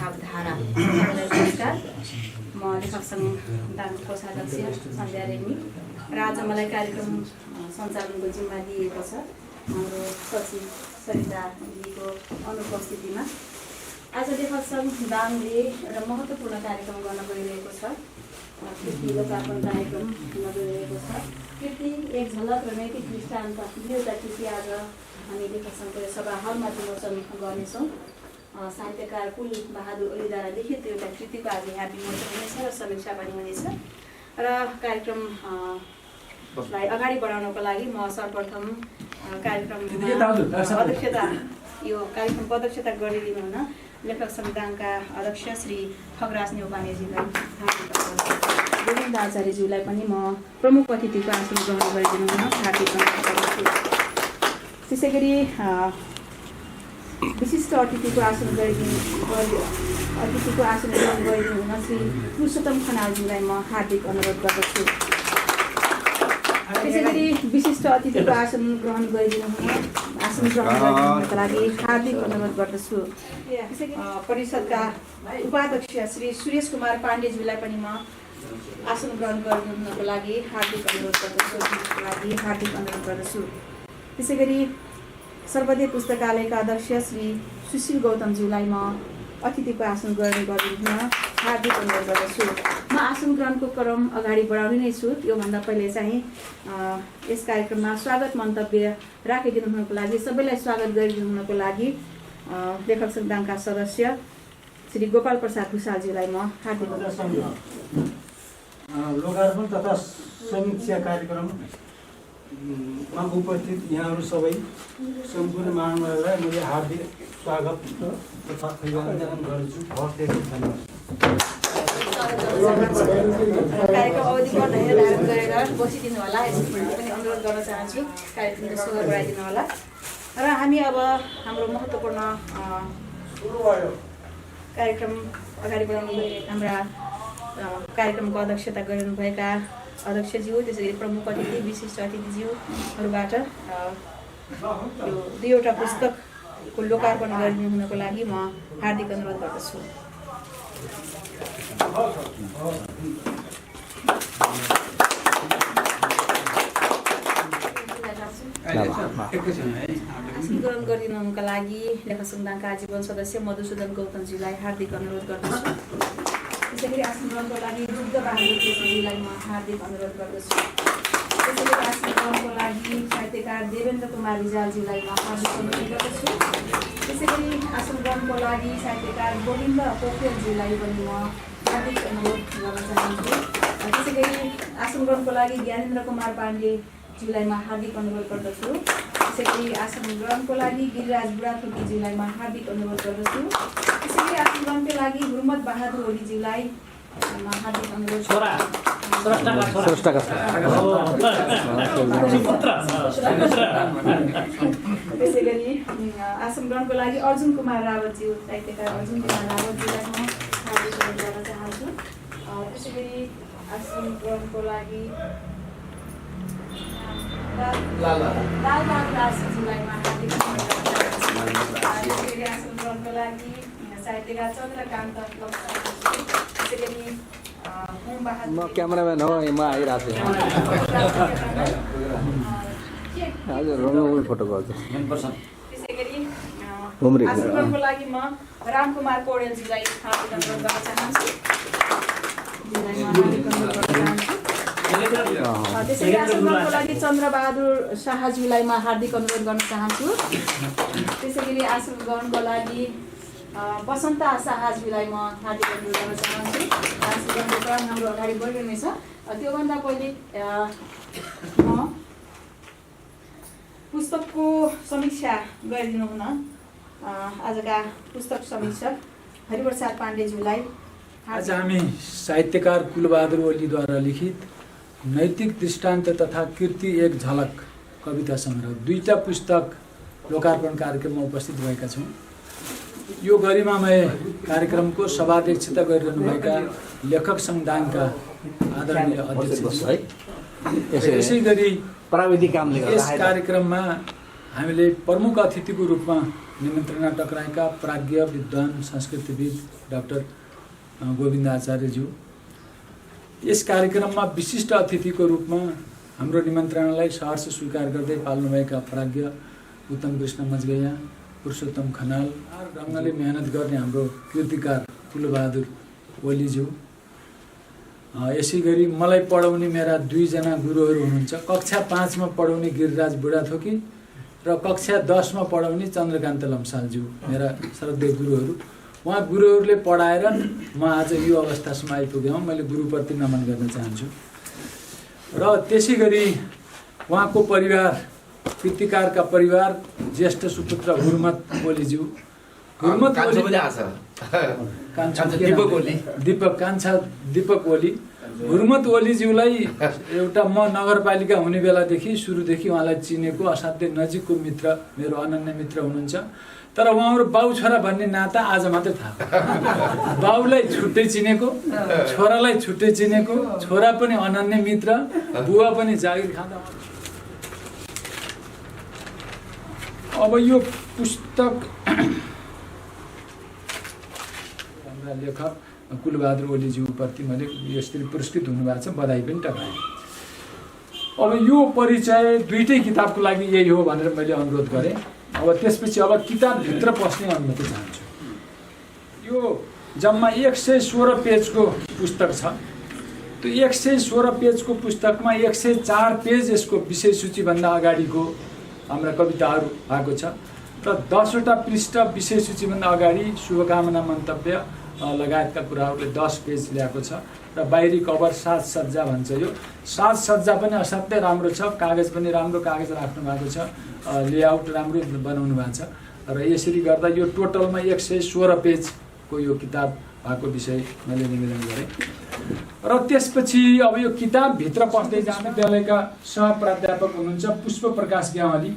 भावधारा नमस्कार। म लेखक सङ्घ दाङ कोषाध्यक्ष सन्ध्या रेग्मी र आज मलाई कार्यक्रम सञ्चालनको जिम्मा दिएको छ हाम्रो सचिव सरिताजीको अनुपस्थितिमा। आज लेखक सङ्घ दाङले एउटा महत्त्वपूर्ण कार्यक्रम गर्न गइरहेको छ। कृति लोकार्पण कार्यक्रम गर्न गइरहेको छ। कृति एक झलक र नैतिक दृष्टान्त दुईवटा कृति आज हामी लेखक सङ्घको सभा हलमा विमोचन गर्नेछौँ। साहित्यकार कुल बहादुर ओलीद्वारा लिखित एउटा कृतिको आज यहाँ विमोचन हुनेछ र समीक्षा पनि हुनेछ र कार्यक्रमलाई अगाडि बढाउनको लागि म सर्वप्रथम कार्यक्रमको अध्यक्षता गरिदिनु हुन लेखक सङ्घ दाङका अध्यक्ष श्री खगराज नेउपानेजीलाई, गोविन्द आचार्यज्यूलाई पनि म प्रमुख अतिथिको आसन ग्रहण गरिदिनु हुन हार्दिक अनुरोध गर्दछु। त्यसै गरी विशिष्ट अतिथिको आसन ग्रहण गरिदिनु हुन श्री पुरुषोत्तम खनालज्यूलाई म हार्दिक अनुरोध गर्दछु। त्यसै गरी विशिष्ट अतिथिको आसन ग्रहण गरिदिनुको लागि हार्दिक अनुरोध गर्दछु। त्यसै गरी परिषदका उपाध्यक्ष श्री सुरेश कुमार पाण्डेज्यूलाई पनि म आसन ग्रहण गरिदिनुको लागि हार्दिक अनुरोध गर्दछु। त्यसै गरी सर्वोदय पुस्तकालयका अध्यक्ष श्री सुशील गौतमज्यूलाई म अतिथिको आसन ग्रहण गरिदिनु हार्दिक अनुरोध गर्दछु। म आसन ग्रहणको क्रम अगाडि बढाउने नै छु। योभन्दा पहिले चाहिँ यस कार्यक्रममा स्वागत मन्तव्य राखिदिनु हुनको लागि, सबैलाई स्वागत गरिदिनु हुनको लागि लेखक सङ्घ दाङका सदस्य श्री गोपाल प्रसाद भुषालज्यूलाई म हार्दिक अनुरोध गर्दछु। लोकार्पण तथा समीक्षा कार्यक्रममा उपस्थित यहाँहरू सबै सम्पूर्ण महानुभावलाई मैले हार्दिक स्वागत तथा अभिवादन गर्छु। कार्यक्रम अवधिमा धैर्य धारण गरेर बसिदिनु होला, यसरी पनि अनुरोध गर्न चाहन्छु। कार्यक्रमको शोभा बढाइदिनु होला र हामी अब हाम्रो महत्त्वपूर्ण कार्यक्रम अगाडि बढाउनु हाम्रा कार्यक्रमको अध्यक्षता गरिरहनुभएका अध्यक्षज्यू, त्यसै गरी प्रमुख अतिथि विशिष्ट अतिथिज्यूहरूबाट यो दुईवटा पुस्तकको लोकार्पण गरिदिनु हुनको लागि म हार्दिक अनुरोध गर्दछु। आसन ग्रहण गरिदिनुका लागि लेखक सङ्घ दाङका आजीवन सदस्य मधुसूदन गौतमज्यूलाई हार्दिक अनुरोध गर्दछु। त्यसै गरी आसन ग्रहणको लागि रुद्र बहादुर केशवज्यूलाई म हार्दिक अनुरोध गर्दछु। त्यसै गरी आसन ग्रहणको लागि साहित्यकार देवेन्द्र कुमार रिजालज्यूलाई म हार्दिक अनुरोध गर्दछु। त्यसै गरी आसन ग्रहणको लागि साहित्यकार गोविन्द पोखरेलज्यूलाई पनि म हार्दिक अनुरोध गर्न चाहन्छु। त्यसै गरी आसन ग्रहणको लागि ज्ञानेन्द्र कुमार पाण्डेज्यूलाई म हार्दिक अनुरोध गर्दछु। त्यसै गरी आसन ग्रहणको लागि गिरिराज बुढाथोकीज्यूलाई म हार्दिक अनुरोध गर्दछु। त्यसै गरी आसन ग्रहणको लागि गुरुमत बहादुर ओलीज्यूलाई म हार्दिक अनुरोध त्यसै गरी आसन ग्रहणको लागि अर्जुन कुमार रावतज्यू, साहित्यकार अर्जुन कुमार रावतज्यूलाई म हार्दिक अनुरोध गर्न चाहन्छु। त्यसै गरी आसन ग्रहणको लागि लालबहादुर राजज्यूलाई म हार्दिक अनुरोध गर्न चाहन्छु। त्यसै गरी आसन ग्रहणको लागि साहित्यकार चन्द्रकान्त लक्ष्मण, त्यसै गरी म क्यामेराम्यान हो, म आइरहेको छु हजुर, फोटो गर्छु। त्यसै गरी आसन ग्रहणको लागि म रामकुमार पौडेलजीलाई हार्दिक अनुरोध गर्न चाहन्छु। त्यसै गरी आसन ग्रहणको लागि चन्द्रबहादुर शाहज्यूलाई म हार्दिक अनुरोध गर्न चाहन्छु। त्यसै गरी आसन ग्रहणको लागि बसन्ता शाहज्यूलाई म हार्दिक अनुरोध गर्न चाहन्छु। आसन ग्रहणको क्रम हाम्रो अगाडि बढिरहेछ। त्योभन्दा पहिले म पुस्तकको समीक्षा गरिदिनु हुन आजका पुस्तक समीक्षक हरिप्रसाद पाण्डेज्यूलाई। आज हामी साहित्यकार कुलबहादुर ओलीद्वारा लिखित नैतिक दृष्टान्त तथा कृति एक झलक कविता सङ्ग्रह दुईटा पुस्तक लोकार्पण कार्यक्रममा उपस्थित भएका छौँ। यो गरिमामय कार्यक्रमको सभाध्यक्षता गरिरहनुभएका लेखक सङ्घ दाङका आदरणीय अध्यक्ष, यसै गरी प्राविधिक कामले यस कार्यक्रममा हामीले प्रमुख अतिथिको रूपमा निमन्त्रणा टक्राएका प्राज्ञ विद्वान संस्कृतिविद डाक्टर गोविन्द आचार्यज्यू, यस कार्यक्रममा विशिष्ट अतिथिको रूपमा हाम्रो निमन्त्रणालाई सहर्ष स्वीकार गर्दै पाल्नुभएका प्राज्ञ उत्तम कृष्ण मजगैया, पुरुषोत्तम खनाल, ढङ्गले मेहनत गर्ने हाम्रो कीर्तिकार फुलबहादुर ओलीज्यू, यसै गरी मलाई पढाउने मेरा 2 जना गुरुहरू हुनुहुन्छ। कक्षा 5 मा पढाउने गिरिराज बुढाथोकी र कक्षा 10 मा पढाउने चन्द्रकान्त लम्सालज्यू मेरा श्रद्धेय गुरुहरू। उहाँ गुरुहरूले पढाएर म आज यो अवस्थासम्म आइपुगेँ। मैले गुरुप्रति नमन गर्न चाहन्छु। र त्यसै गरी उहाँको परिवार, कीर्तिकारका परिवार, ज्येष्ठ सुपुत्र हुर्मत ओलीज्यू, हुर्मत दीपक ओली, हुर्मत ओलीज्यूलाई एउटा म नगरपालिका हुने बेलादेखि सुरुदेखि उहाँलाई चिनेको असाध्यै नजिकको मित्र, मेरो अनन्य मित्र हुनुहुन्छ। तर उहाँहरू बाउ छोरा भन्ने नाता आज मात्रै थाहा। बाउलाई छुट्टै चिनेको, छोरालाई छुट्टै चिनेको, छोरा पनि अनन्य मित्र, बुवा पनि जागिर खाँदा। अब यो पुस्तक हाम्रा लेखक कुलबहादुर ओलीज्यूप्रति मैले यसरी पुरस्कृत हुनुभएको छ, बधाई पनि टक्राएँ। अब यो परिचय दुईटै किताबको लागि यही हो भनेर मैले अनुरोध गरेँ। अब त्यसपछि अब किताबभित्र पस्ने अनुमति चाहन्छु। यो जम्मा 116 पेजको पुस्तक छ। त्यो 116 पेजको पुस्तकमा 104 पेज यसको विषय सूचीभन्दा अगाडिको हाम्रा कविताहरू भएको छ र 10वटा पृष्ठ विषय सूचीभन्दा अगाडि शुभकामना मन्तव्य लगायतका कुराहरूले 10 पेज ल्याएको छ र बाहिरी कभर साजसज्जा भन्छ। यो साजसज्जा पनि असाध्यै राम्रो छ, कागज पनि राम्रो कागज राख्नु भएको छ, लेआउट राम्रो बनाउनु भएको छ र यसरी गर्दा यो टोटलमा 116 पेजको यो किताब भएको विषय मैले निवेदन गरेँ। र त्यसपछि अब यो किताबभित्र पस्दै जाने विद्यालयका सहप्राध्यापक हुनुहुन्छ पुष्प प्रकाश ग्यावाली।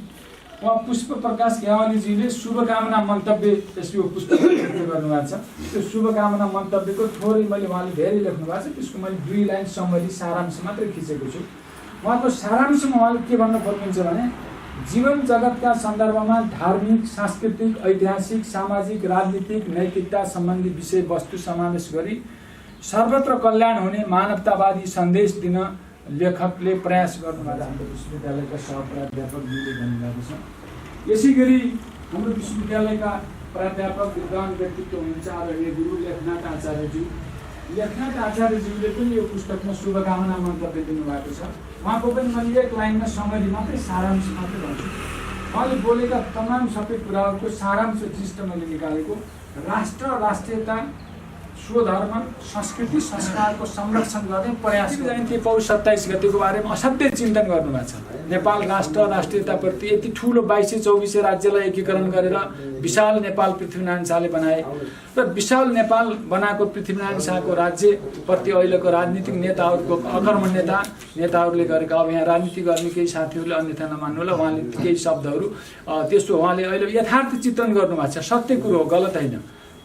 उहाँ पुष्प प्रकाश ग्यावालीजीले शुभकामना मन्तव्य यो पुस्तक गर्नुभएको छ। त्यो शुभकामना मन्तव्यको थोरै मैले उहाँले धेरै लेख्नु भएको छ, त्यसको मैले 2 लाइन सम्बन्धी सारांश मात्रै खिचेको छु। उहाँको सारांशमा उहाँले के भन्न खोज्नुहुन्छ भने जीवन जगतका सन्दर्भमा धार्मिक, सांस्कृतिक, ऐतिहासिक, सामाजिक, राजनीतिक, नैतिकता सम्बन्धी विषयवस्तु समावेश गरी सर्वत्र कल्याण हुने मानवतावादी सन्देश दिन लेखकले प्रयास गर्नुभएको हाम्रो विश्वविद्यालयका सहप्राध्यापकले भन्नुभएको छ। यसै गरी हाम्रो विश्वविद्यालयका प्राध्यापक विद्वान व्यक्तित्व हुनुहुन्छ आदरणीय गुरु लेखनाथ आचार्यज्यू। लेखनाथ आचार्यज्यूले पनि यो पुस्तकमा शुभकामना मन्तव्य दिनुभएको छ। उहाँको पनि मैले 1 लाइनमा समरी मात्रै सारांश मात्रै भन्छु। उहाँले बोलेका तमाम सबै कुराहरूको सारांश जिस्ट मैले निकालेको। राष्ट्र, राष्ट्रियता, स्वधर्म, संस्कृति, संस्कारको संरक्षण गर्ने प्रयास। जयन्ती पौष 27 गतेको बारेमा असाध्यै चिन्तन गर्नुभएको छ। नेपाल राष्ट्र, राष्ट्रियताप्रति यति ठुलो 2224 राज्यलाई एकीकरण गरेर विशाल नेपाल पृथ्वीनारायण शाहले बनाए र विशाल नेपाल बनाएको पृथ्वीनारायण शाहको राज्यप्रति अहिलेको राजनीतिक नेताहरूको नेताहरूले गरेका, अब यहाँ राजनीति गर्ने केही साथीहरूले अन्यथा नमान्नु होला, उहाँले केही शब्दहरू त्यस्तो उहाँले अहिले यथार्थ चित्रण गर्नुभएको छ। सत्य कुरो हो, गलत होइन।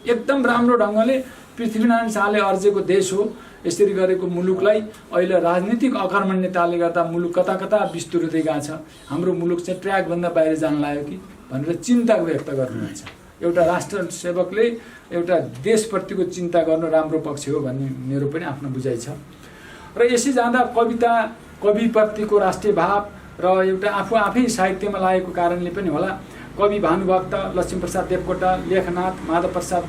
एकदम राम्रो ढङ्गले पृथ्वीनारायण शाहले अर्जेको देश हो, यसरी गरेको मुलुकलाई अहिले राजनीतिक अकर्मण्यताले गर्दा मुलुक कता कता बिस्तुर्दै गएको छ। हाम्रो मुलुक चाहिँ ट्र्याकभन्दा बाहिर जान लाग्यो कि भनेर चिन्ता व्यक्त गर्नुहुन्छ। एउटा राष्ट्र सेवकले एउटा देशप्रतिको चिन्ता गर्नु राम्रो पक्ष हो भन्ने मेरो पनि आफ्नो बुझाइ छ। र यसै जाँदा कविता, कविप्रतिको राष्ट्रिय भाव र एउटा आफै साहित्यमा लागेको कारणले पनि होला कवि भानुभक्त, लक्ष्मीप्रसाद देवकोटा, लेखनाथ, माधव प्रसाद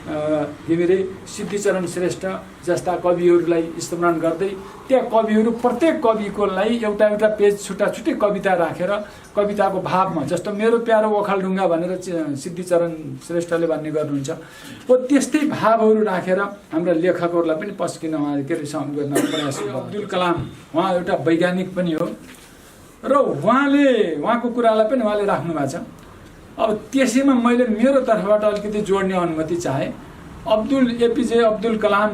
घिमिरे, सिद्धिचरण श्रेष्ठ जस्ता कविहरूलाई स्मरण गर्दै त्यहाँ कविहरू प्रत्येक कविको लागि एउटा पेज छुट्टै कविता राखेर कविताको भावमा, जस्तो मेरो प्यारो ओखलढुङ्गा भनेर सिद्धिचरण श्रेष्ठले भन्ने गर्नुहुन्छ, हो त्यस्तै भावहरू राखेर हाम्रा लेखकहरूलाई पनि पस्किन उहाँले के गर्न प्रयास गर्नु। अब्दुल कलाम उहाँ एउटा वैज्ञानिक पनि हो र उहाँको कुरालाई पनि उहाँले राख्नु भएको छ। अब त्यसैमा मैले मेरो तर्फबाट अलिकति जोड्ने अनुमति चाहे। एपीजे अब्दुल कलाम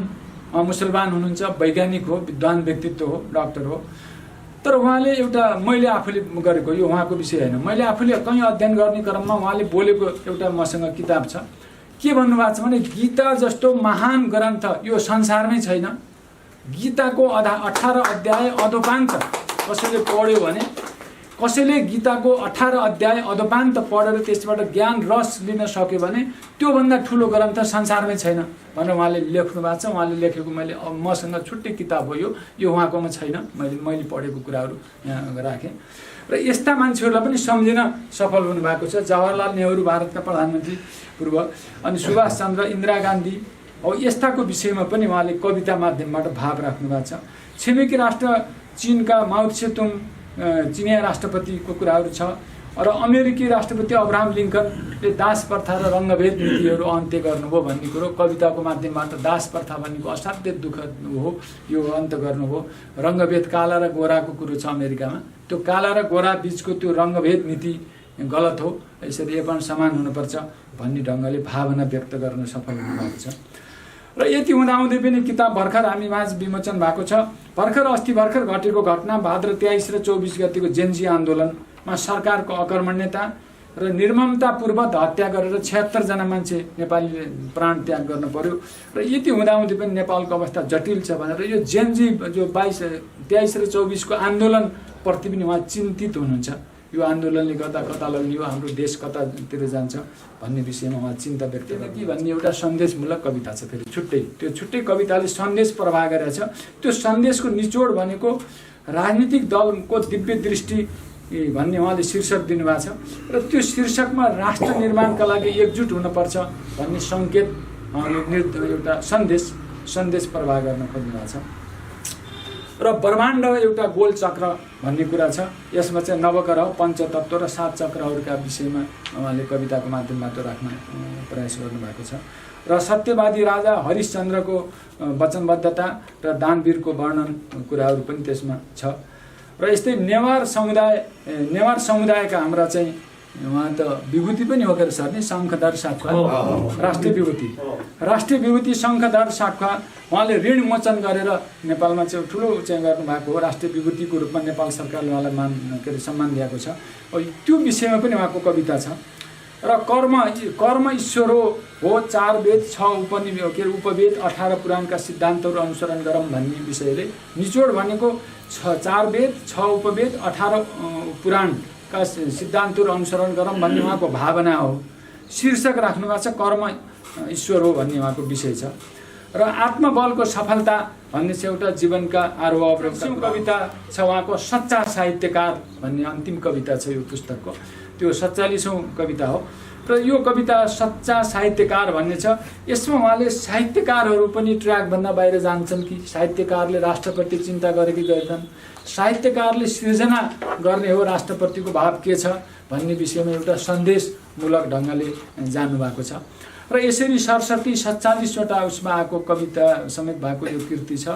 मुसलमान हुनुहुन्छ, वैज्ञानिक हो, विद्वान व्यक्तित्व हो, डाक्टर हो। तर उहाँले एउटा मैले आफूले गरेको, यो उहाँको विषय होइन, मैले आफूले कहीँ अध्ययन गर्ने क्रममा उहाँले बोलेको एउटा मसँग किताब छ। के भन्नुभएको छ भने गीता जस्तो महान ग्रन्थ यो संसारमै छैन। गीताको 18 अध्याय अधोपान्त कसैले पढ्यो भने कसैले गीताको 18 अध्याय अधोपान्त पढेर त्यसबाट ज्ञान रस लिन सक्यो भने त्योभन्दा ठुलो ग्रन्थ संसारमै छैन भनेर उहाँले लेख्नु भएको छ। उहाँले लेखेको मैले मसँग छुट्टै किताब हो यो उहाँकोमा छैन, मैले पढेको कुराहरू यहाँ राखेँ। र यस्ता मान्छेहरूलाई पनि सम्झिन सफल हुनुभएको छ। जवाहरलाल नेहरू भारतका प्रधानमन्त्री पूर्व, अनि सुभाष चन्द्र, इन्दिरा गान्धी, अब यस्ताको विषयमा पनि उहाँले कविता माध्यमबाट भाव राख्नु भएको छ। छिमेकी राष्ट्र चीनका माओ त्से-तुङ चिनिया राष्ट्रपतिको कुराहरू छ। र अमेरिकी राष्ट्रपति अब्राहम लिङ्कनले दास प्रथा र रङ्गभेद नीतिहरू अन्त्य गर्नुभयो भन्ने कुरो कविताको माध्यमबाट, दास प्रथा भनेको असाध्य दुःख हो, यो अन्त्य गर्नुभयो। रङ्गभेद, काला र गोराको कुरो छ अमेरिकामा, त्यो काला र गोरा बिचको त्यो रङ्गभेद नीति गलत हो, यसरी एवं समान हुनुपर्छ भन्ने ढङ्गले भावना व्यक्त गर्न सफल हुनुभएको छ। र यति हुँदाहुँदै पनि किताब भर्खर हामी माझ विमोचन भएको छ। अस्ति भर्खर घटेको घटना भाद्र 23 र 24 गतिको जेन्जी आन्दोलनमा सरकारको अकर्मण्यता र निर्ममतापूर्वक हत्या गरेर 76 जना मान्छे नेपालीले प्राण त्याग गर्न पर्यो। र यति हुँदाहुँदै पनि नेपालको अवस्था जटिल छ भनेर यो जेन्जी जो 23 र 24 को आन्दोलनप्रति पनि उहाँ चिन्तित हुनुहुन्छ। यो आन्दोलनले गर्दा कता लग्ने हो, हाम्रो देश कतातिर जान्छ भन्ने विषयमा उहाँ चिन्ता व्यक्त गर्ने भन्ने एउटा सन्देशमूलक कविता छ। फेरि त्यो छुट्टै कविताले सन्देश प्रवाह गरेको छ। त्यो सन्देशको निचोड भनेको राजनीतिक दलको दिव्य दृष्टि भन्ने उहाँले शीर्षक दिनुभएको छ। र त्यो शीर्षकमा राष्ट्र निर्माणका लागि एकजुट हुनुपर्छ भन्ने सङ्केत एउटा सन्देश प्रवाह गर्न खोज्नु भएको छ। र ब्रह्माण्ड एउटा गोल चक्र भन्ने कुरा छ। यसमा चाहिँ नवग्रह, पञ्चतत्व र 7 चक्रहरूका विषयमा उहाँले कविताको माध्यमबाट राख्न प्रयास गर्नुभएको छ। र सत्यवादी राजा हरिश्चन्द्रको वचनबद्धता र दानवीरको वर्णन कुराहरू पनि त्यसमा छ। र यस्तै नेवार समुदायका हाम्रा चाहिँ उहाँ त विभूति पनि हो के सर नि, शङ्खधर साखुवा राष्ट्रिय विभूति शङ्खधर साखुवा उहाँले ऋण मोचन गरेर नेपालमा चाहिँ ठुलो चाहिँ गर्नुभएको हो। राष्ट्रिय विभूतिको रूपमा नेपाल सरकारले उहाँलाई सम्मान दिएको छ। त्यो विषयमा पनि उहाँको कविता छ। र कर्म ईश्वर हो 4 वेद 6 उपवेद 18 पुराणका सिद्धान्तहरू अनुसरण गरौँ भन्ने विषयले निचोड भनेको 4 वेद 6 उपवेद 18 पुराणका सिद्धान्तहरू अनुसरण गरौँ भन्ने उहाँको भावना हो। शीर्षक राख्नु भएको छ कर्म ईश्वर हो भन्ने उहाँको विषय छ। र आत्मबलको सफलता भन्ने चाहिँ एउटा जीवनका आरोह कविता छ उहाँको सच्चा साहित्यकार भन्ने अन्तिम कविता छ यो पुस्तकको। त्यो 47औं कविता हो। र यो कविता सच्चा साहित्यकार भन्ने छ। यसमा उहाँले साहित्यकारहरू पनि ट्र्याकभन्दा बाहिर जान्छन् कि साहित्यकारले राष्ट्रप्रति चिन्ता गरेकी गर्छन्, साहित्यकारले सृजना गर्ने हो, राष्ट्रप्रतिको भाव के छ भन्ने विषयमा एउटा सन्देशमूलक ढङ्गले जानुभएको छ। र यसरी सरस्वती 47वटा उसमा आएको कविता समेत भएको यो कृति छ।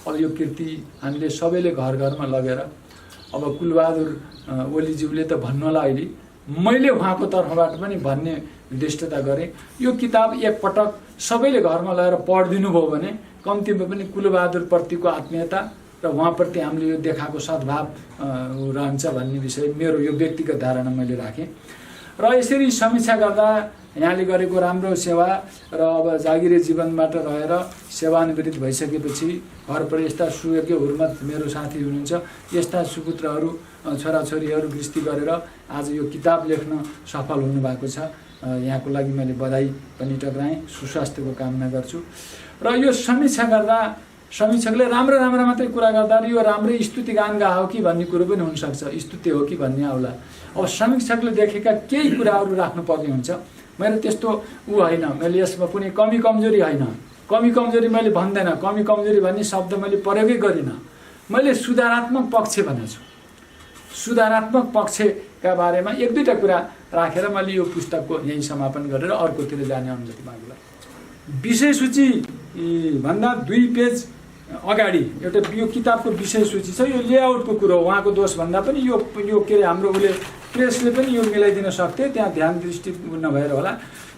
अब यो कृति हामीले सबैले घर घरमा लगेर, अब कुलबहादुर ओलीज्यूले त भन्नुहोला अहिले, मैले उहाँको तर्फबाट पनि भन्ने दृष्टता गरेँ, यो किताब एकपटक सबैले घरमा लगेर पढिदिनु भयो भने कम्तीमा पनि कुलबहादुरप्रतिको आत्मीयता र उहाँप्रति हामीले यो देखाएको सद्भाव रहन्छ भन्ने विषय मेरो यो व्यक्तिगत धारणा मैले राखेँ। र यसरी समीक्षा गर्दा यहाँले गरेको राम्रो सेवा र अब जागिरे जीवनबाट रहेर सेवानिवृत्त भइसकेपछि घरपर यस्ता सुयोग्य हुर्मत मेरो साथी हुनुहुन्छ, यस्ता सुपुत्रहरू छोराछोरीहरू गृहस्थी गरेर आज यो किताब लेख्न सफल हुनुभएको छ। यहाँको लागि मैले बधाई पनि टक्राएँ, सुस्वास्थ्यको कामना गर्छु। र यो समीक्षा गर्दा समीक्षकले राम्रो मात्रै कुरा गर्दा यो राम्रै स्तुति गान गा हो कि भन्ने कुरो पनि हुनसक्छ, स्तुति हो कि भन्ने आउला। अब समीक्षकले देखेका केही कुराहरू राख्नुपर्ने हुन्छ। मेरो त्यस्तो होइन, मैले यसमा कुनै कमी कमजोरी होइन, कमी कमजोरी मैले भन्दैन, कमी कमजोरी भन्ने शब्द मैले प्रयोगै गरिनँ। मैले सुधारात्मक पक्ष भनेको छु। सुधारात्मक पक्षका बारेमा 1-2टा कुरा राखेर मैले यो पुस्तकको यही समापन गरेर अर्कोतिर जाने अनुमति माग्ला। विषय सूची भन्दा 2 पेज अगाडि एउटा यो किताबको विषय सूची छ। यो लेआउटको कुरो उहाँको दोष भन्दा पनि यो के अरे हाम्रो उसले प्रेसले पनि यो मिलाइदिन सक्थे, त्यहाँ ध्यान दृष्टि नभएर होला।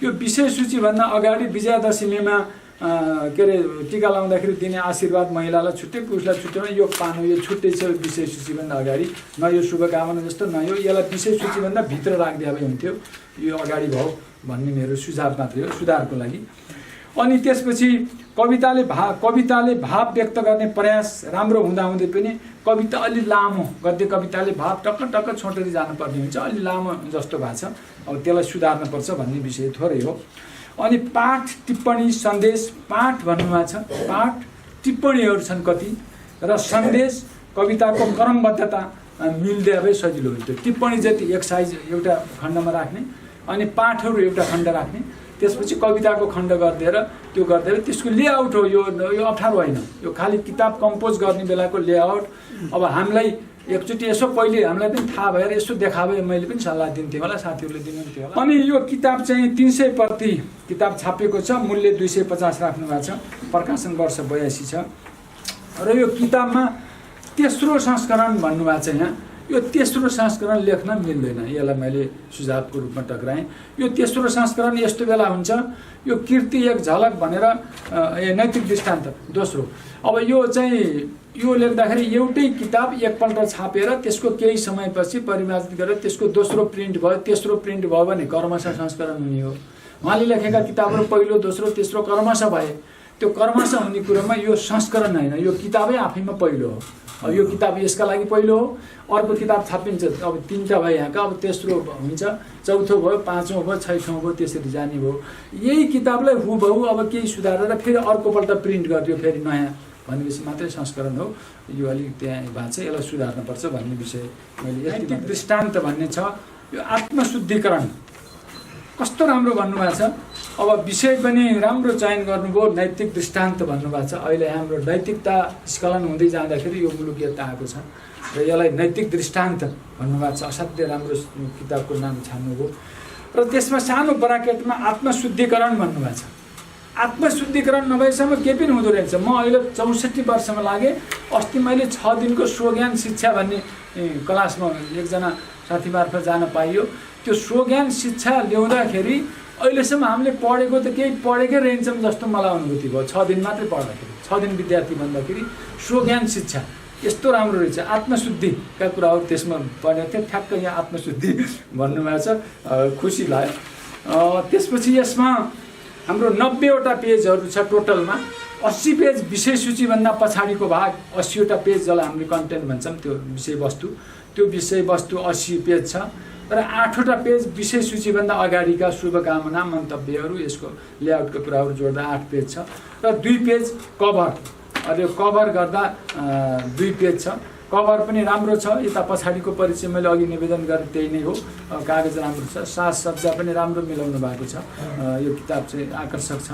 यो विषय सूचीभन्दा अगाडि विजयादशमीमा के अरे टिका लाउँदाखेरि दिने आशीर्वाद महिलालाई छुट्टै पुरुषलाई छुट्टैमा यो पानो यो छुट्टै छ विषय सूचीभन्दा अगाडि। न यो शुभकामना जस्तो न यसलाई विषय सूचीभन्दा भित्र राखिदिए भए हुन्थ्यो, यो अगाडि भयो भन्ने मेरो सुझाव मात्रै हो सुधारको लागि। अनि त्यसपछि कविताले भाव व्यक्त गर्ने प्रयास राम्रो हुँदाहुँदै पनि कविता अलि लामो, गद्य कविताले भाव टक्क टक्क छोटेर जानुपर्ने हुन्छ, अलि लामो जस्तो भएको छ। अब त्यसलाई सुधार्नुपर्छ भन्ने विषय थोरै हो। अनि पाठ टिप्पणी सन्देश, पाठ भन्नुभएको छ, पाठ टिप्पणीहरू छन् कति र सन्देश कविताको क्रमबद्धता मिल्दै अब सजिलो हुन्छ। टिप्पणी जति एक साइज एउटा खण्डमा राख्ने, अनि पाठहरू एउटा खण्ड राख्ने, त्यसपछि कविताको खण्ड गरिदिएर त्यो गरिदिएर त्यसको लेआउट हो। यो अप्ठ्यारो होइन, यो खालि किताब कम्पोज गर्ने बेलाको लेआउट। अब हामीलाई एकचोटि यसो पहिले हामीलाई पनि थाहा भएर यसो देखाए मैले पनि सल्लाह दिन्थेँ होला, साथीहरूले दिनुहुन्थ्यो होला। अनि यो किताब चाहिँ 300 प्रति किताब छापिएको छ, मूल्य 250 राख्नु भएको छ, प्रकाशन वर्ष 82 छ। र यो किताबमा तेस्रो संस्करण भन्नुभएको छ। यहाँ यो तेस्रो संस्करण लेख्न मिल्दैन, यसलाई मैले सुझावको रूपमा टक्राएँ। यो तेस्रो संस्करण यस्तो बेला हुन्छ, यो कीर्ति एक झलक भनेर नैतिक दृष्टान्त दोस्रो। अब यो चाहिँ यो लेख्दाखेरि एउटै किताब एकपल्ट छापेर त्यसको केही समयपछि परिमार्जित गरेर त्यसको दोस्रो प्रिन्ट भयो, तेस्रो प्रिन्ट भयो भने क्रमशः संस्करण हुने हो। उहाँले लेखेका किताबहरू पहिलो, दोस्रो, तेस्रो क्रमशः भए। त्यो क्रमशः हुने कुरोमा यो संस्करण होइन, यो किताबै आफैमा पहिलो हो। अब यो किताब यसका लागि पहिलो हो, अर्को किताब छापिन्छ, अब 3टा भयो यहाँका, अब तेस्रो हुन्छ, चौथो भयो, 5औँ भयो, 6औँ भयो, त्यसरी जाने भयो। यही किताबलाई हुबहु अब केही सुधारेर फेरि अर्कोपल्ट प्रिन्ट गरिदियो, फेरि नयाँ भनेपछि मात्रै संस्करण हो। यो अलिक त्यहाँ भएको छ, यसलाई सुधार्नुपर्छ भन्ने विषय मैले। नैतिक दृष्टान्त भन्ने छ, यो आत्मशुद्धिकरण कस्तो राम्रो भन्नुभएको छ। अब विषय पनि राम्रो चयन गर्नुभयो, नैतिक दृष्टान्त भन्नुभएको छ। अहिले हाम्रो नैतिकता स्खलन हुँदै जाँदाखेरि यो मुलुकियता आएको छ र यसलाई नैतिक दृष्टान्त भन्नुभएको छ। असाध्यै राम्रो किताबको नाम छान्नुभयो। र त्यसमा सानो ब्राकेटमा आत्मशुद्धिकरण भन्नुभएको छ। आत्मशुद्धिकरण नभएसम्म केही पनि हुँदो रहेछ। म अहिले 64 वर्षमा लागेँ। अस्ति मैले 6 दिनको स्वज्ञान शिक्षा भन्ने क्लासमा एकजना साथी मार्फत जान पाइयो। त्यो स्वज्ञान शिक्षा ल्याउँदाखेरि अहिलेसम्म हामीले पढेको त केही पढेकै रहन्छौँ जस्तो मलाई अनुभूति भयो। 6 दिन मात्रै पढ्दाखेरि, 6 दिन विद्यार्थी भन्दाखेरि स्वज्ञान शिक्षा यस्तो राम्रो रहेछ। आत्मशुद्धिका कुराहरू त्यसमा पढेको थिएँ। ठ्याक्क यहाँ आत्मशुद्धि भन्नुभएको छ, खुसी लाग्यो। त्यसपछि यसमा हाम्रो 90वटा पेजहरू छ टोटलमा। 80 पेज विषय सूचीभन्दा पछाडिको भाग, 80वटा पेज जसलाई हामीले कन्टेन्ट भन्छौँ, त्यो विषयवस्तु, त्यो विषयवस्तु 80 पेज छ। र 8वटा पेज विषय सूचीभन्दा अगाडिका शुभकामना, मन्तव्यहरू, यसको लेआउटको कुराहरू जोड्दा 8 पेज छ। र 2 पेज कभर, अहिले कभर गर्दा 2 पेज छ। कभर पनि राम्रो छ। यता पछाडिको परिचय मैले अघि निवेदन गरेँ त्यही नै हो। कागज राम्रो छ, साजसज्जा पनि राम्रो मिलाउनु भएको छ। यो किताब चाहिँ आकर्षक छ।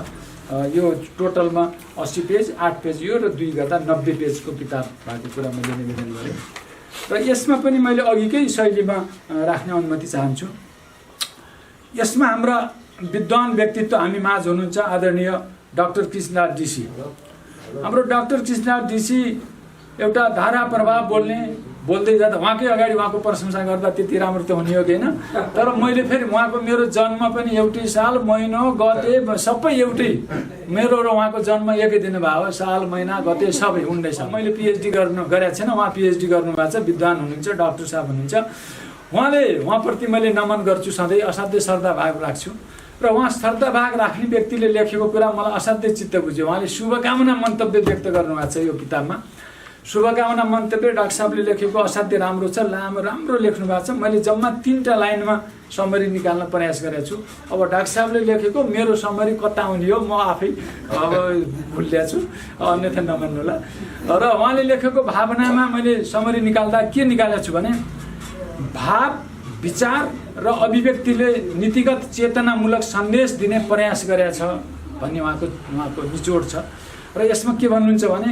यो टोटलमा 80 पेज, 8 पेज यो र 2 गर्दा 90 पेजको किताब भएको कुरा मैले निवेदन गरेँ। र यसमा पनि मैले अघिकै शैलीमा राख्ने अनुमति चाहन्छु। यसमा हाम्रा विद्वान व्यक्तित्व हामी माझ हुनुहुन्छ, आदरणीय डाक्टर कृष्णलाल डीसी। हाम्रो डाक्टर कृष्णलाल डीसी एउटा धारा प्रभाव बोल्दै जाँदा उहाँकै अगाडि उहाँको प्रशंसा गर्दा त्यति राम्रो त हुने हो कि होइन। तर मैले फेरि उहाँको मेरो जन्म पनि एउटै साल, महिना, गते सबै एउटै, मेरो र उहाँको जन्म एकै दिन भयो, साल, महिना, गते सबै 19। मैले पिएचडी गरेको छैन, उहाँ पिएचडी गर्नुभएको छ, विद्वान हुनुहुन्छ, डाक्टर साहब हुनुहुन्छ। उहाँप्रति मैले नमन गर्छु, सधैँ असाध्यै श्रद्धाभाव राख्छु। र उहाँ श्रद्धाभाव राख्ने व्यक्तिले लेखेको कुरा मलाई असाध्यै चित्त बुझ्यो। उहाँले शुभकामना मन्तव्य व्यक्त गर्नुभएको छ यो किताबमा। शुभकामना मन्तव्य डाक्टर साहबले लेखेको असाध्यै राम्रो छ, लामो राम्रो लेख्नु भएको छ। मैले जम्मा 3टा लाइनमा समरी निकाल्न प्रयास गरेको छु। अब डाक्टर साहबले लेखेको मेरो समरी कता हुने हो म आफै अब भुलिएको छु, अन्यथा नमान्नु होला। र उहाँले लेखेको भावनामा मैले समरी निकाल्दा के निकालेको छु भने, भाव, विचार र अभिव्यक्तिले नीतिगत चेतनामूलक सन्देश दिने प्रयास गरेको छ भन्ने उहाँको निचोड छ। र यसमा के भन्नुहुन्छ भने,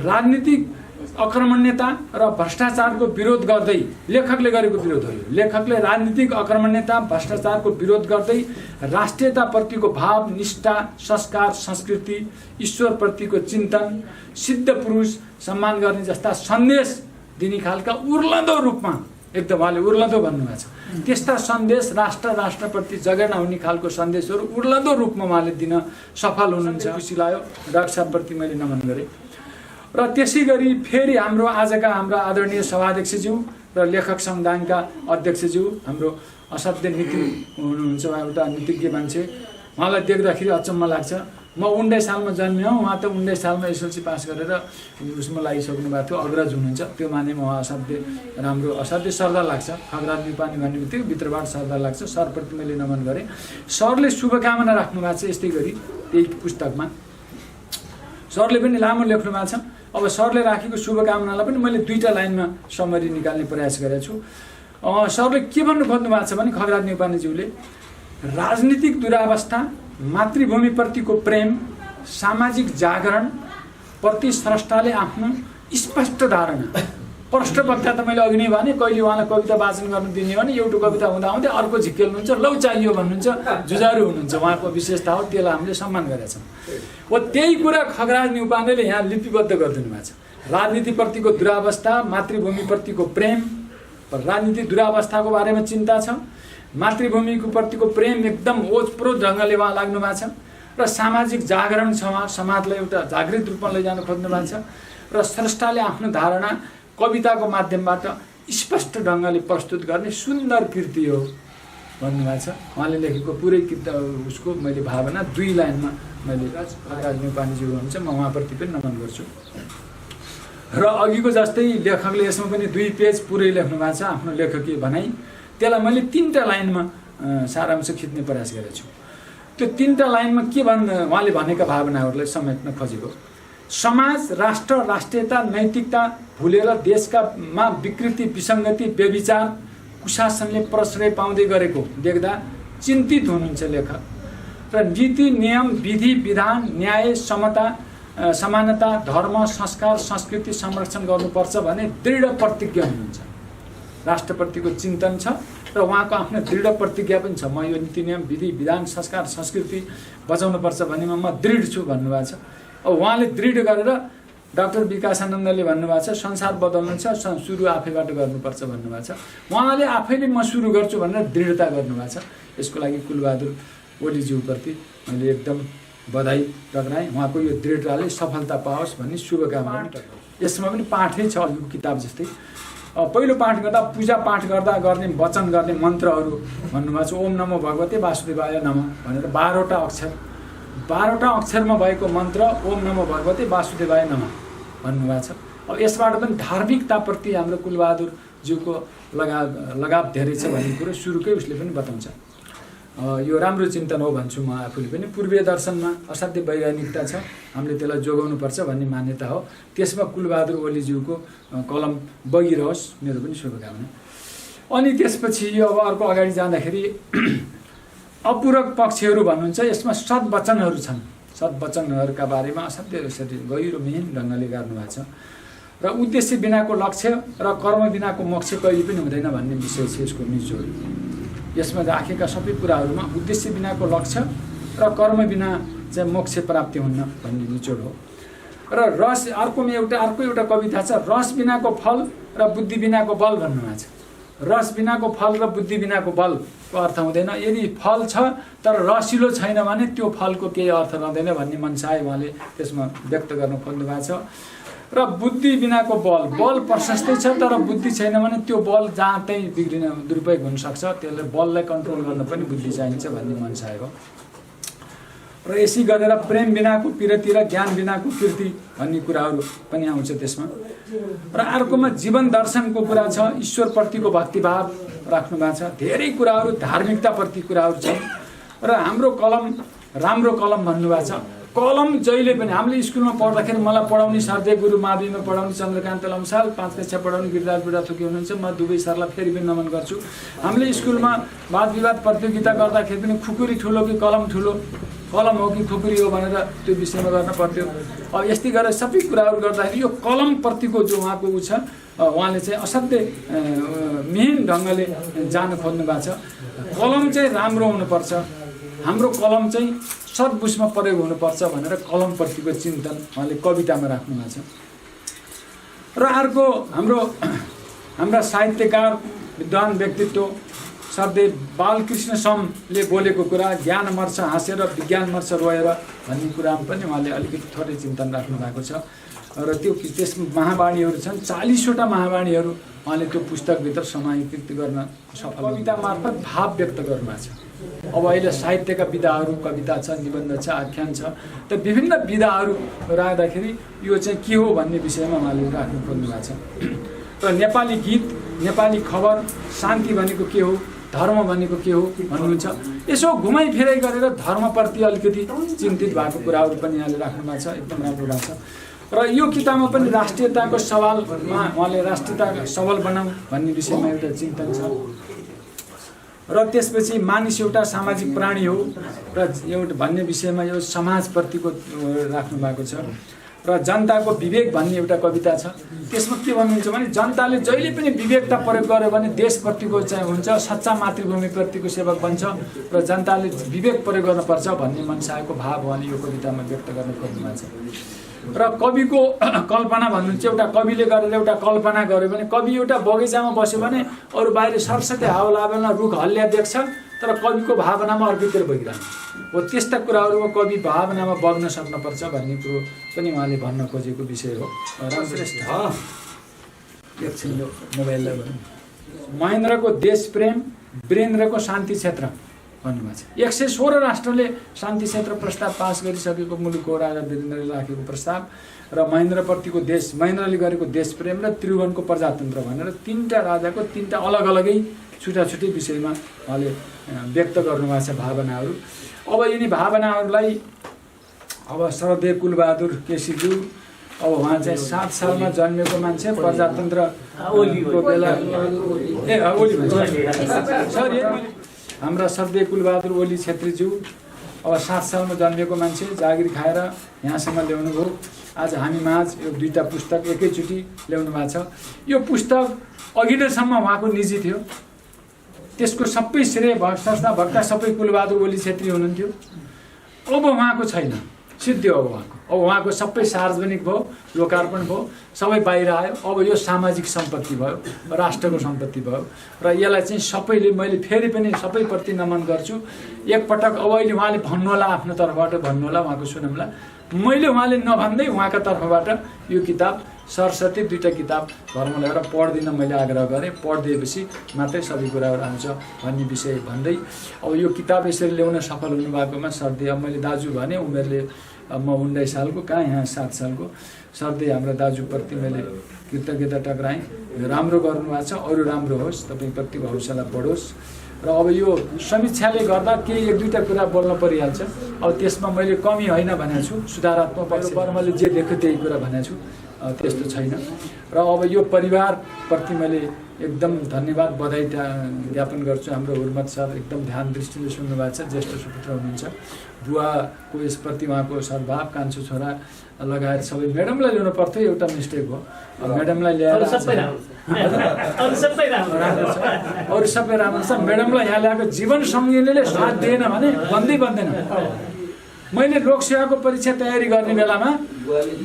राजनीतिक अकर्मण्यता र भ्रष्टाचारको विरोध गर्दै, लेखकले गरेको विरोध हो यो, लेखकले राजनीतिक अकर्मण्यता, भ्रष्टाचारको विरोध गर्दै राष्ट्रियताप्रतिको भाव, निष्ठा, संस्कार, संस्कृति, ईश्वरप्रतिको चिन्तन, सिद्ध पुरुष सम्मान गर्ने जस्ता सन्देश दिने खालका उर्लदो रूपमा, एकदम उहाँले उर्लदो भन्नुभएको छ, त्यस्ता सन्देश राष्ट्रप्रति जगेर्ना हुने खालको सन्देशहरू उर्लदो रूपमा उहाँले दिन सफल हुनुहुन्छ। खुसी लाग्यो, डाक्टर साहबप्रति मैले नमन गरेँ। र त्यसै गरी फेरि हाम्रा आदरणीय सभाध्यक्षज्यू र लेखक समुदायका अध्यक्षज्यू, हाम्रो असाध्य नीति हुनुहुन्छ, एउटा नीतिज्ञ मान्छे। उहाँलाई देख्दाखेरि अचम्म लाग्छ। म 19 सालमा जन्मिएँ, उहाँ त 19 सालमा एसएलसी पास गरेर उसमा लागिसक्नु भएको थियो, अग्रज हुनुहुन्छ। त्यो मानेमा उहाँ असाध्यै राम्रो, असाध्यै श्रद्धा लाग्छ। खगराज न्युपाने भन्ने बित्तिकै भित्रबाट श्रद्धा लाग्छ। सरप्रति मैले नमन गरेँ। सरले शुभकामना राख्नु भएको छ यस्तै गरी त्यही पुस्तकमा। सरले पनि लामो लेख्नु भएको छ। अब सरले राखेको शुभकामनालाई पनि मैले 2टा लाइनमा समरी निकाल्ने प्रयास गरेको छु। सरले के भन्नु खोज्नु भएको छ भने खगराज न्युपानेज्यूले राजनीतिक दुरावस्था, मातृभूमिप्रतिको प्रेम, सामाजिक जागरण प्रति स्रष्टाले आफ्नो स्पष्ट धारणा। प्रष्टवक्ता त मैले अघि नै भने, कहिले उहाँलाई कविता वाचन गर्नु दिने भने एउटा कविता हुँदाहुँदै अर्को झिक्केल्नुहुन्छ, लौ चाहियो भन्नुहुन्छ, जुझारु हुनुहुन्छ। उहाँको विशेषता हो, त्यसलाई हामीले सम्मान गरेका छौँ। हो त्यही कुरा खगराज न्युपानेले यहाँ लिपिबद्ध गरिदिनु भएको छ। राजनीतिप्रतिको दुरावस्था, मातृभूमिप्रतिको प्रेम, राजनीतिक दुरावस्थाको बारेमा चिन्ता छ, मातृभूमिको प्रतिको प्रेम एकदम ओतप्रोत ढङ्गले उहाँ लाग्नु भएको छ, र सामाजिक जागरण छ, उहाँ समाजलाई एउटा जागृत रूपमा लैजान खोज्नु भएको छ, र स्रष्टाले आफ्नो धारणा कविताको माध्यमबाट स्पष्ट ढङ्गले प्रस्तुत गर्ने सुन्दर कृति हो भन्नुभएको छ। उहाँले लेखेको पुरै उसको मैले भावना 2 लाइनमा मैले खगराज न्युपानेज्यू हुनुहुन्छ, म उहाँप्रति पनि नमन गर्छु। र अघिको जस्तै लेखकले यसमा पनि 2 पेज पुरै लेख्नु भएको छ आफ्नो लेखकीय भनाइ। त्यसलाई मैले 3टा लाइनमा सारांश खिच्ने प्रयास गरेको छु। त्यो 3टा लाइनमा के उहाँले भनेका भावनाहरूलाई समेट्न खोजेको। समाज, राष्ट्र, राष्ट्रियता, नैतिकता भुलेर देशकामा विकृति, विसङ्गति, व्यभिचार, कुशासनले प्रश्रय पाउँदै गरेको देख्दा चिन्तित हुनुहुन्छ लेखक। र नीति, नियम, विधि, विधान, न्याय, समता, समानता, धर्म, संस्कार, संस्कृति संरक्षण गर्नुपर्छ भने दृढ प्रतिज्ञा हुनुहुन्छ। राष्ट्रप्रतिको चिन्तन छ र उहाँको आफ्नो दृढ प्रतिज्ञा पनि छ। म यो नीति, नियम, विधि, विधान, संस्कार, संस्कृति बचाउनुपर्छ भन्नेमा म दृढ छु भन्नुभएको छ। अब उहाँले दृढ गरेर डाक्टर विकासानन्दले भन्नुभएको छ संसार बदल्नु छ, सुरु आफैबाट गर्नुपर्छ भन्नुभएको छ। उहाँले आफैले म सुरु गर्छु भनेर दृढता गर्नुभएको छ। यसको लागि कुलबहादुर ओलीज्यूप्रति मैले एकदम बधाई टक्राएँ। उहाँको यो दृढताले सफलता पाओस् भन्ने शुभकामना। यसमा पनि पाठै छ अघिको किताब जस्तै। पहिलो पाठ गर्दा पूजा पाठ गर्दा गर्ने वचन गर्ने मन्त्रहरू भन्नुभएको छ। ओम नमो भगवते वासुदेवाय नमः भनेर 12वटा अक्षर, 12वटा अक्षरमा भएको मन्त्र ओम नमो भगवते वासुदेवाय नमः भन्नुभएको छ। अब यसबाट पनि धार्मिकताप्रति हाम्रो कुलबहादुरज्यूको लगाव धेरै छ भन्ने कुरो सुरुकै उसले पनि बताउँछ। यो राम्रो चिन्तन हो भन्छु म आफूले पनि। पूर्वीय दर्शनमा असाध्यै वैज्ञानिकता छ, हामीले त्यसलाई जोगाउनुपर्छ भन्ने मान्यता हो। त्यसमा कुलबहादुर ओलीज्यूको कलम बगिरहोस्, मेरो पनि शुभकामना। अनि त्यसपछि अब अर्को अगाडि जाँदाखेरि अपूरक पक्षहरू भन्नुहुन्छ। यसमा सद्वचनहरू छन्। सद्वचनहरूका बारेमा असाध्यै यसरी गहिरो मिहिन ढङ्गले गर्नुभएको छ। र उद्देश्य बिनाको लक्ष्य र कर्म बिनाको मोक्ष कहिले पनि हुँदैन भन्ने विषय छ यसको निचोड। यसमा राखेका सबै कुराहरूमा उद्देश्य बिनाको लक्ष्य र कर्म बिना चाहिँ मोक्ष प्राप्ति हुन्न भन्ने निचोड हो। र रस अर्को एउटा कविता छ, रस बिनाको फल र बुद्धि बिनाको बल भन्नुभएको छ। रस बिनाको फल र बुद्धि बिनाको बलको अर्थ हुँदैन। यदि फल छ तर रसिलो छैन भने त्यो फलको केही अर्थ रहँदैन भन्ने मनसाय उहाँले त्यसमा व्यक्त गर्न खोज्नु भएको छ। र बुद्धि बिनाको बल, बल प्रशस्तै छ तर बुद्धि छैन भने त्यो बल जहाँ त्यहीँ बिग्रिन दुरुपयोग हुनसक्छ। त्यसले बललाई कन्ट्रोल गर्न पनि बुद्धि चाहिन्छ भन्ने मनसाय हो। र यसै गरेर प्रेम बिनाको पिरती र ज्ञान बिनाको कीर्ति भन्ने कुराहरू पनि आउँछ त्यसमा। र अर्कोमा जीवन दर्शनको कुरा छ, ईश्वरप्रतिको भक्तिभाव राख्नु भएको छ। धेरै कुराहरू धार्मिकताप्रति कुराहरू छन्। र हाम्रो कलम राम्रो कलम भन्नुभएको छ। कलम जहिले पनि हामीले स्कुलमा पढ्दाखेरि मलाई पढाउने सरदेव गुरु, माविमा पढाउने चन्द्रकान्त लम्साल, 5 कक्षा पढाउने गिरिराज बुढाथोकी हुनुहुन्छ। म दुवै सरलाई फेरि पनि नमन गर्छु। हामीले स्कुलमा वाद विवाद प्रतियोगिता गर्दाखेरि पनि खुकुरी ठुलो कि कलम ठुलो, कलम हो कि खुकुरी हो भनेर त्यो विषयमा गर्न पर्थ्यो। अब यस्तै गरेर सबै कुराहरू गर्दाखेरि यो कलमप्रतिको जो उहाँको ऊ छ, उहाँले चाहिँ असाध्यै मिहिन ढङ्गले जान खोज्नु भएको छ। कलम चाहिँ राम्रो हुनुपर्छ, हाम्रो कलम चाहिँ सद्बुझमा प्रयोग हुनुपर्छ भनेर कलमप्रतिको चिन्तन उहाँले कवितामा राख्नु भएको छ। र अर्को हाम्रा साहित्यकार, विद्वान व्यक्तित्व सरदेव बालकृष्ण समले बोलेको कुरा ज्ञान मर्छ हाँसेर विज्ञान मर्छ रोएर भन्ने कुरामा पनि उहाँले अलिकति थोरै चिन्तन राख्नु भएको छ र त्यस महावाणीहरू छन् 40वटा महावाणीहरू उहाँले त्यो पुस्तकभित्र समाहित गर्न सफल कविता मार्फत भाव व्यक्त गर्नुभएको छ। अब अहिले साहित्यका विधाहरू कविता छ निबन्ध छ आख्यान छ त विभिन्न विधाहरू राख्दाखेरि यो चाहिँ के हो भन्ने विषयमा उहाँले राख्नु खोज्नु भएको छ र नेपाली गीत नेपाली खबर शान्ति भनेको के हो धर्म भनेको के हो भन्नुहुन्छ। यसो घुमाइ फिराइ गरेर धर्मप्रति अलिकति चिन्तित भएको कुराहरू पनि यहाँले राख्नु भएको छ एकदम राम्रो भएको छ र यो किताबमा पनि राष्ट्रियताको सवालमा उहाँले राष्ट्रियता सबल बनाऊ भन्ने विषयमा एउटा चिन्तन छ र त्यसपछि मानिस एउटा सामाजिक प्राणी हो र एउटा भन्ने विषयमा यो समाजप्रतिको राख्नु भएको छ र जनताको विवेक भन्ने एउटा कविता छ त्यसमा के भन्नुहुन्छ भने जनताले जहिले पनि विवेकता प्रयोग गर्यो भने देशप्रतिको चाहिँ हुन्छ सच्चा मातृभूमिप्रतिको सेवक बन्छ र जनताले विवेक प्रयोग गर्नुपर्छ भन्ने मनसायको भाव उहाँले यो कवितामा व्यक्त गर्न खोज्नुभएको छ र कविको कल्पना भन्नुहुन्छ एउटा कविले गरेर एउटा कल्पना गर्यो भने कवि एउटा बगैँचामा बस्यो भने अरू बाहिर सरसकै हावा लागेमा रुख हल्लिया देख्छ तर कविको भावनामा अर्कैतिर बगिरहन्छ हो त्यस्ता कुराहरूमा कवि भावनामा बग्न सक्नुपर्छ भन्ने कुरो पनि उहाँले भन्न खोजेको विषय हो। रामश्रेष्ठ एकछिन मोबाइललाई महेन्द्रको देश प्रेम वीरेन्द्रको शान्ति क्षेत्र भन्नुभएको छ। 116 राष्ट्रले शान्ति क्षेत्र प्रस्ताव पास गरिसकेको मुलुक हो राजा वीरेन्द्रले राखेको प्रस्ताव र महेन्द्रप्रतिको महेन्द्रले गरेको देश प्रेम र त्रिभुवनको प्रजातन्त्र भनेर 3टा राजाको 3टा अलग अलगै छुट्टा छुट्टै विषयमा उहाँले व्यक्त गर्नुभएको छ भावनाहरू। अब यिनी भावनाहरूलाई अब सरदेव कुलबहादुर केसीज्यू अब उहाँ चाहिँ 7 सालमा जन्मेको मान्छे प्रजातन्त्रको बेला हाम्रा सरदेव कुलबहादुर ओली छेत्रीज्यू अब 7 सालमा जन्मेको मान्छे जागिर खाएर यहाँसम्म ल्याउनु भयो। आज हामी माझ यो 2टा पुस्तक एकैचोटि ल्याउनु भएको छ। यो पुस्तक अघिल्लोसम्म उहाँको निजी थियो त्यसको सबै श्रेय संस्था भक्ता सबै कुलबहादुर ओली छेत्री हुनुहुन्थ्यो। अब उहाँको छैन सिद्धियो अब उहाँको सबै सार्वजनिक भयो लोकार्पण भयो सबै बाहिर आयो। अब यो सामाजिक सम्पत्ति भयो राष्ट्रको सम्पत्ति भयो र यसलाई चाहिँ सबैले मैले फेरि पनि सबैप्रति नमन गर्छु। एकपटक अब अहिले उहाँले भन्नुहोला आफ्नो तर्फबाट भन्नुहोला उहाँको सुनौँला मैले उहाँले नभन्दै उहाँका तर्फबाट यो किताब सरस्वती 2टा किताब घरमा ल्याएर पढ्दिन मैले आग्रह गरेँ पढिदिएपछि मात्रै सबै कुराहरू आउँछ भन्ने विषय भन्दै अब यो किताब यसरी ल्याउन सफल हुनुभएकोमा सरदेव मैले दाजु भने उमेरले म 19 सालको कहाँ यहाँ 7 सालको सरदेव हाम्रा दाजुप्रति मैले कृतज्ञता टक्राएँ राम्रो गर्नुभएको छ अरू राम्रो होस् तपाईँप्रतिको हौसला बढोस् र अब यो समीक्षाले गर्दा केही 1-2टा कुरा बोल्न परिहाल्छ। अब त्यसमा मैले कमी होइन भनेको छु सुधारात्मक पक्षबाट मैले जे देखेँ त्यही कुरा भनेको छु त्यस्तो छैन र अब यो परिवारप्रति मैले एकदम धन्यवाद बधाई ज्ञापन गर्छु। हाम्रो हुर्मत सर एकदम ध्यान दृष्टिले सुन्नु भएको छ ज्येष्ठ सुपुत्र हुनुहुन्छ बुवाको यसप्रति उहाँको सद्भाव कान्छो छोरा लगायत सबै म्याडमलाई ल्याउनु पर्थ्यो एउटा मिस्टेक हो म्याडमलाई ल्याएर अरू सबै राम्रो छ म्याडमलाई यहाँ ल्याएको जीवन सङ्गिनीले साथ दिएन भने बन्दैन। मैले लोकसेवाको परीक्षा तयारी गर्ने बेलामा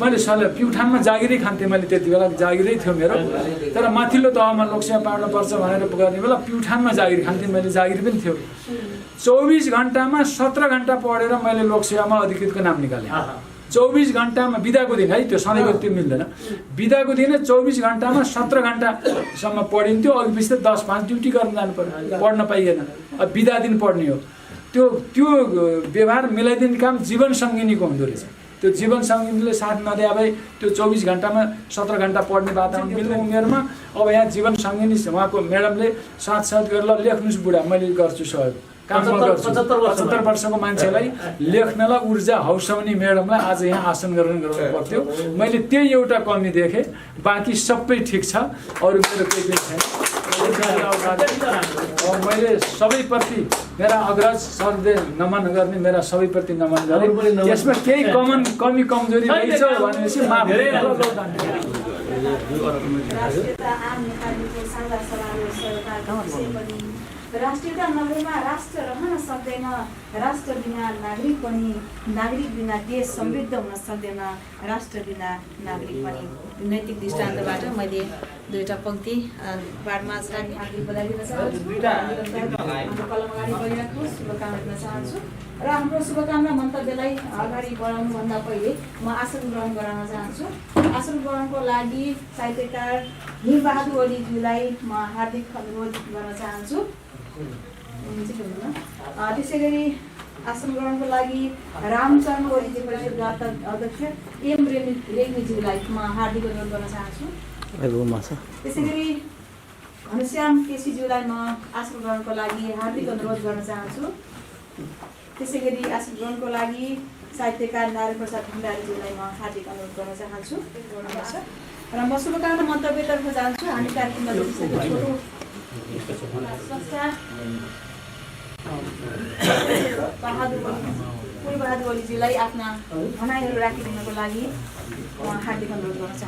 मैले प्युठानमा जागिरै खान्थेँ मैले त्यति बेला जागिरै थियो मेरो तर माथिल्लो तहमा लोकसेवा पाड्नुपर्छ भनेर गर्ने बेला प्युठानमा जागिर खान्थेँ मैले जागिर पनि थियो 24 घण्टामा 17 घण्टा पढेर मैले लोकसेवामा अधिकृतको नाम निकालेँ 24 घण्टामा बिदाको दिन है त्यो सधैँको त्यो मिल्दैन बिदाको दिन 24 घण्टामा 17 घण्टासम्म पढिन्थ्यो अघिपछि त 10-5 ड्युटी गर्न जानु पर्यो पढ्न पाइएन अब बिदा दिन पढ्ने हो त्यो व्यवहार मिलाइदिने काम जीवन सङ्गिनीको हुँदो रहेछ। त्यो जीवन सङ्गिनीले साथ नदिए भए त्यो 24 घण्टामा 17 घण्टा पढ्ने वातावरण मिल्ने उमेरमा अब यहाँ जीवन सङ्गिनी उहाँको म्याडमले साथ गरेर ल लेख्नुहोस् बुढा मैले गर्छु सहयोग काम गर्छु 75 वर्षको मान्छेलाई लेख्नलाई ऊर्जा हौसाउने म्याडमलाई आज यहाँ आसन ग्रहण गर्नु पर्थ्यो। मैले त्यही एउटा कमी देखेँ बाँकी सबै ठिक छ अरू मेरो केही पनि छैन। मैले सबैप्रति मेरा अग्रज सरले नमन गर्ने मेरा सबैप्रति नमन गरेँ यसमा केही कमी कमजोरी रहेछ भनेपछि माफ राष्ट्रियता आम नेपालीको साझा सभाको सहयोगका विषय पनि राष्ट्रियता नभएमा राष्ट्र रहन सक्दैन, राष्ट्र बिना नागरिक पनि, नागरिक बिना देश समृद्ध हुन सक्दैन, राष्ट्र बिना नागरिक पनि। नैतिक दृष्टान्तबाट मैले दुईवटा पङ्क्ति बाडमा राखी हार्दिक बधाई दिन चाहन्छु। हाम्रो कलम अगाडि बढिरहेको शुभकामना दिन चाहन्छु र हाम्रो शुभकामना मन्तव्यलाई अगाडि बढाउनुभन्दा पहिले म आसन ग्रहण गराउन चाहन्छु। आसन ग्रहणको लागि साहित्यकार हिमबहादुर ओलीज्यूलाई म हार्दिक अनुरोध गर्न चाहन्छु। त्यसै गरी आसन ग्रहणको लागि रामचरण ओलीजी परिषदका अध्यक्ष एम रेग्मीज्यूलाई म हार्दिक अनुरोध गर्न चाहन्छु। त्यसै गरी घनश्याम केसीज्यूलाई म आसन ग्रहणको लागि हार्दिक अनुरोध गर्न चाहन्छु। त्यसै गरी आसन ग्रहणको लागि साहित्यकार नारायण प्रसाद भण्डारीज्यूलाई म हार्दिक अनुरोध गर्न चाहन्छु र म शुभकामना मन्तव्यतर्फ जान्छु। हामी कार्यक्रममा बहादुर ओलीज्यूलाई आफ्ना भनाइहरू राखिदिनको लागि म हार्दिक अनुरोध गर्न चाहन्छु।